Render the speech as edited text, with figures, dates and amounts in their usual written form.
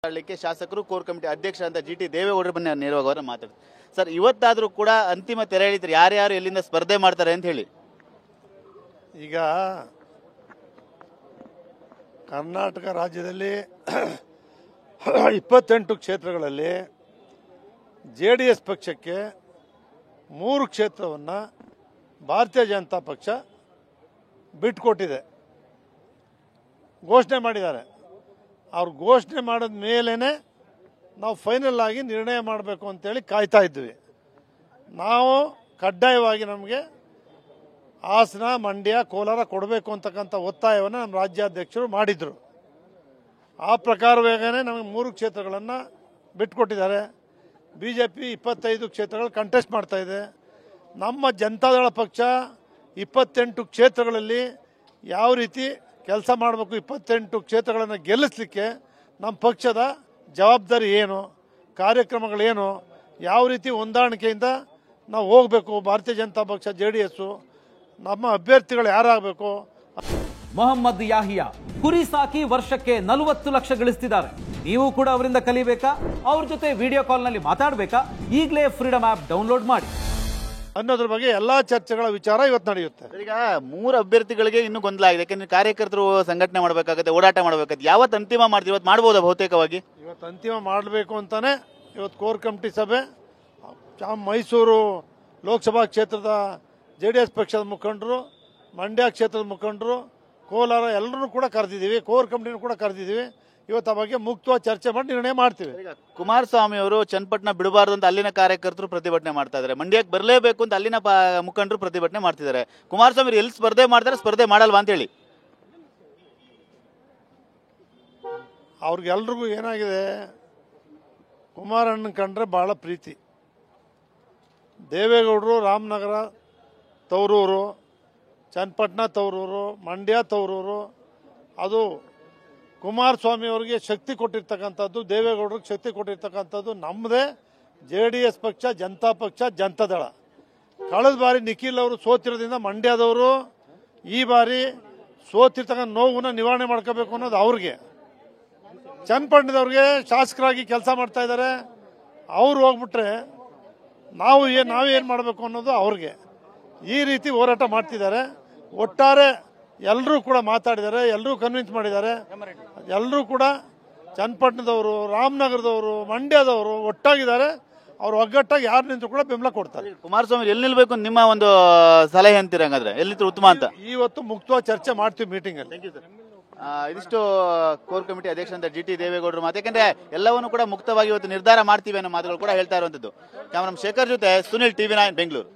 ಮಾತಾಡಲಿಕ್ಕೆ ಶಾಸಕರು core committee ಅಧ್ಯಕ್ಷ ಅಂತ ಜಿಟಿ ದೇವೇಗೌಡರು ಬನ್ನಿ ನೇರವಾಗಿ ಅವರ ಮಾತಾಡ್ತಾರೆ. ಸರ್, ಇವತ್ತಾದರೂ ಕೂಡ ಅಂತಿಮ ತೆರೆ ಎಳಿತಾರೆ ಯಾರ್ಯಾರು ಎಲ್ಲಿಂದ ಸ್ಪರ್ಧೆ ಮಾಡ್ತಾರೆ ಅಂತ ಹೇಳಿ. ಈಗ ಕರ್ನಾಟಕ ರಾಜ್ಯದಲ್ಲಿ 28 ಕ್ಷೇತ್ರಗಳಲ್ಲಿ JDS ಪಕ್ಷಕ್ಕೆ 3 ಕ್ಷೇತ್ರವನ್ನು ಭಾರತೀಯ ಜನತಾ ಪಕ್ಷ ಬಿಟ್ಟುಕೊಟ್ಟಿದೆ, ಘೋಷಣೆ ಮಾಡಿದ್ದಾರೆ. ಅವ್ರು ಘೋಷಣೆ ಮಾಡಿದ ಮೇಲೇ ನಾವು ಫೈನಲ್ ಆಗಿ ನಿರ್ಣಯ ಮಾಡಬೇಕು ಅಂತೇಳಿ ಕಾಯ್ತಾ ಇದ್ವಿ. ನಾವು ಕಡ್ಡಾಯವಾಗಿ ನಮಗೆ ಹಾಸನ, ಮಂಡ್ಯ, ಕೋಲಾರ ಕೊಡಬೇಕು ಅಂತಕ್ಕಂಥ ಒತ್ತಾಯವನ್ನು ನಮ್ಮ ರಾಜ್ಯಾಧ್ಯಕ್ಷರು ಮಾಡಿದರು. ಆ ಪ್ರಕಾರವಾಗೇ ನಮಗೆ 3 ಕ್ಷೇತ್ರಗಳನ್ನು ಬಿಟ್ಟುಕೊಟ್ಟಿದ್ದಾರೆ. BJP 25 ಕ್ಷೇತ್ರಗಳು ಕಂಟೆಸ್ಟ್ ಮಾಡ್ತಾ ಇದೆ. ನಮ್ಮ ಜನತಾದಳ ಪಕ್ಷ 28 ಕ್ಷೇತ್ರಗಳಲ್ಲಿ ಯಾವ ರೀತಿ ಕೆಲಸ ಮಾಡಬೇಕು, 28 ಕ್ಷೇತ್ರಗಳನ್ನು ಗೆಲ್ಲಿಸಲಿಕ್ಕೆ ನಮ್ಮ ಪಕ್ಷದ ಜವಾಬ್ದಾರಿ ಏನು, ಕಾರ್ಯಕ್ರಮಗಳೇನು, ಯಾವ ರೀತಿ ಹೊಂದಾಣಿಕೆಯಿಂದ ನಾವು ಹೋಗಬೇಕು, ಭಾರತೀಯ ಜನತಾ ಪಕ್ಷ JDS ನಮ್ಮ ಅಭ್ಯರ್ಥಿಗಳು ಯಾರಾಗಬೇಕು. ಮೊಹಮ್ಮದ್ ಯಾಹಿಯಾ ಕುರಿ ಸಾಕಿ ವರ್ಷಕ್ಕೆ 40 ಲಕ್ಷ ಗಳಿಸ್ತಿದ್ದಾರೆ. ನೀವು ಕೂಡ ಅವರಿಂದ ಕಲಿಬೇಕಾ? ಅವ್ರ ಜೊತೆ ವಿಡಿಯೋ ಕಾಲ್ನಲ್ಲಿ ಮಾತಾಡಬೇಕಾ? ಈಗಲೇ ಫ್ರೀಡಮ್ ಆಪ್ ಡೌನ್ಲೋಡ್ ಮಾಡಿ ಅನ್ನೋದ್ರ ಬಗ್ಗೆ ಎಲ್ಲಾ ಚರ್ಚೆಗಳ ವಿಚಾರ ಇವತ್ತು ನಡೆಯುತ್ತೆ. ಈಗ 3 ಅಭ್ಯರ್ಥಿಗಳಿಗೆ ಇನ್ನೂ ಗೊಂದಲ ಆಗಿದೆ. ಯಾಕಂದ್ರೆ ಕಾರ್ಯಕರ್ತರು ಸಂಘಟನೆ ಮಾಡಬೇಕಾಗುತ್ತೆ, ಓಡಾಟ ಮಾಡಬೇಕಾಗುತ್ತೆ. ಯಾವತ್ತು ಅಂತಿಮ ಮಾಡ್ತೀವಿ? ಇವತ್ತು ಮಾಡ್ಬೋದಾ? ಬಹುತೇಕವಾಗಿ ಇವತ್ತು ಅಂತಿಮ ಮಾಡಬೇಕು ಅಂತಾನೆ ಇವತ್ತು ಕೋರ್ ಕಮಿಟಿ ಸಭೆ ಮೈಸೂರು ಲೋಕಸಭಾ ಕ್ಷೇತ್ರದ JDS ಪಕ್ಷದ ಮುಖಂಡರು, ಮಂಡ್ಯ ಕ್ಷೇತ್ರದ ಮುಖಂಡರು, ಕೋಲಾರ ಎಲ್ಲರೂ ಕೂಡ ಕರೆದಿದ್ದೀವಿ, ಕೋರ್ ಕಮಿಟಿನೂ ಕೂಡ ಕರೆದಿದ್ದೀವಿ. ಇವತ್ತು ಆ ಬಗ್ಗೆ ಮುಕ್ತವಾಗಿ ಚರ್ಚೆ ಮಾಡಿ ನಿರ್ಣಯ ಮಾಡ್ತೀವಿ. ಈಗ ಕುಮಾರಸ್ವಾಮಿ ಅವರು ಚನ್ನಪಟ್ಟಣ ಬಿಡಬಾರ್ದು ಅಂತ ಅಲ್ಲಿನ ಕಾರ್ಯಕರ್ತರು ಪ್ರತಿಭಟನೆ ಮಾಡ್ತಾ ಇದ್ದಾರೆ. ಮಂಡ್ಯಕ್ಕೆ ಬರಲೇಬೇಕು ಅಂತ ಅಲ್ಲಿನ ಮುಖಂಡರು ಪ್ರತಿಭಟನೆ ಮಾಡ್ತಿದ್ದಾರೆ. ಕುಮಾರಸ್ವಾಮಿ ಎಲ್ಲಿ ಸ್ಪರ್ಧೆ ಮಾಡ್ತಾರೆ, ಸ್ಪರ್ಧೆ ಮಾಡಲ್ವಾ ಅಂತ ಹೇಳಿ. ಅವ್ರಿಗೆಲ್ರಿಗೂ ಏನಾಗಿದೆ, ಕುಮಾರಣ್ಣ ಕಂಡ್ರೆ ಬಹಳ ಪ್ರೀತಿ. ದೇವೇಗೌಡರು ರಾಮನಗರ ತವರೂರು, ಚನ್ನಪಟ್ಟಣ ತವರೂರು, ಮಂಡ್ಯ ತವರೂರು, ಅದು ಕುಮಾರಸ್ವಾಮಿ ಅವರಿಗೆ ಶಕ್ತಿ ಕೊಟ್ಟಿರ್ತಕ್ಕಂಥದ್ದು, ದೇವೇಗೌಡರಿಗೆ ಶಕ್ತಿ ಕೊಟ್ಟಿರ್ತಕ್ಕಂಥದ್ದು ನಮ್ಮದೇ JDS ಪಕ್ಷ, ಜನತಾ ಪಕ್ಷ, ಜನತಾದಳ. ಕಳೆದ ಬಾರಿ ನಿಖಿಲ್ ಅವರು ಸೋತಿರೋದ್ರಿಂದ ಮಂಡ್ಯದವರು ಈ ಬಾರಿ ಸೋತಿರ್ತಕ್ಕಂಥ ನೋವನ್ನು ನಿವಾರಣೆ ಮಾಡ್ಕೋಬೇಕು ಅನ್ನೋದು ಅವ್ರಿಗೆ. ಚನ್ನಪಟ್ಟಣದವ್ರಿಗೆ ಶಾಸಕರಾಗಿ ಕೆಲಸ ಮಾಡ್ತಾ ಇದ್ದಾರೆ, ಅವ್ರು ಹೋಗ್ಬಿಟ್ರೆ ನಾವೇನು ಮಾಡಬೇಕು ಅನ್ನೋದು ಅವ್ರಿಗೆ. ಈ ರೀತಿ ಹೋರಾಟ ಮಾಡ್ತಿದ್ದಾರೆ. ಒಟ್ಟಾರೆ ಎಲ್ಲರೂ ಕೂಡ ಮಾತಾಡಿದ್ದಾರೆ, ಎಲ್ಲರೂ ಕನ್ವಿನ್ಸ್ ಮಾಡಿದ್ದಾರೆ. ಎಲ್ಲರೂ ಕೂಡ ಚನ್ನಪಟ್ಟಣದವರು, ರಾಮನಗರದವರು, ಮಂಡ್ಯದವರು ಒಟ್ಟಾಗಿದ್ದಾರೆ. ಅವ್ರು ಒಗ್ಗಟ್ಟಾಗಿ ಯಾರು ನಿಂತರೂ ಕೂಡ ಬೆಂಬಲ ಕೊಡ್ತಾರೆ. ಕುಮಾರಸ್ವಾಮಿ ಎಲ್ಲಿ ನಿಲ್ಬೇಕು ನಿಮ್ಮ ಒಂದು ಸಲಹೆ ಅಂತೀರ? ಹಂಗಾದ್ರೆ ಎಲ್ಲಿದ್ರು ಉತ್ತಮ ಅಂತ ಇವತ್ತು ಮುಕ್ತವಾಗಿ ಚರ್ಚೆ ಮಾಡ್ತೀವಿ ಮೀಟಿಂಗ್ ಅಲ್ಲಿ. ಇದಿಷ್ಟು ಕೋರ್ ಕಮಿಟಿ ಅಧ್ಯಕ್ಷ ಅಂತ ಜಿಟಿ ದೇವೇಗೌಡರು ಮಾತು. ಯಾಕಂದ್ರೆ ಎಲ್ಲವನ್ನೂ ಕೂಡ ಮುಕ್ತವಾಗಿ ಇವತ್ತು ನಿರ್ಧಾರ ಮಾಡ್ತೀವಿ ಅನ್ನೋ ಮಾತುಗಳು ಕೂಡ ಹೇಳ್ತಾ ಇರುವಂತದ್ದು. ಕ್ಯಾಮರಾ ಶೇಖರ್ ಜೊತೆ ಸುನಿಲ್, TV9 ಬೆಂಗಳೂರು.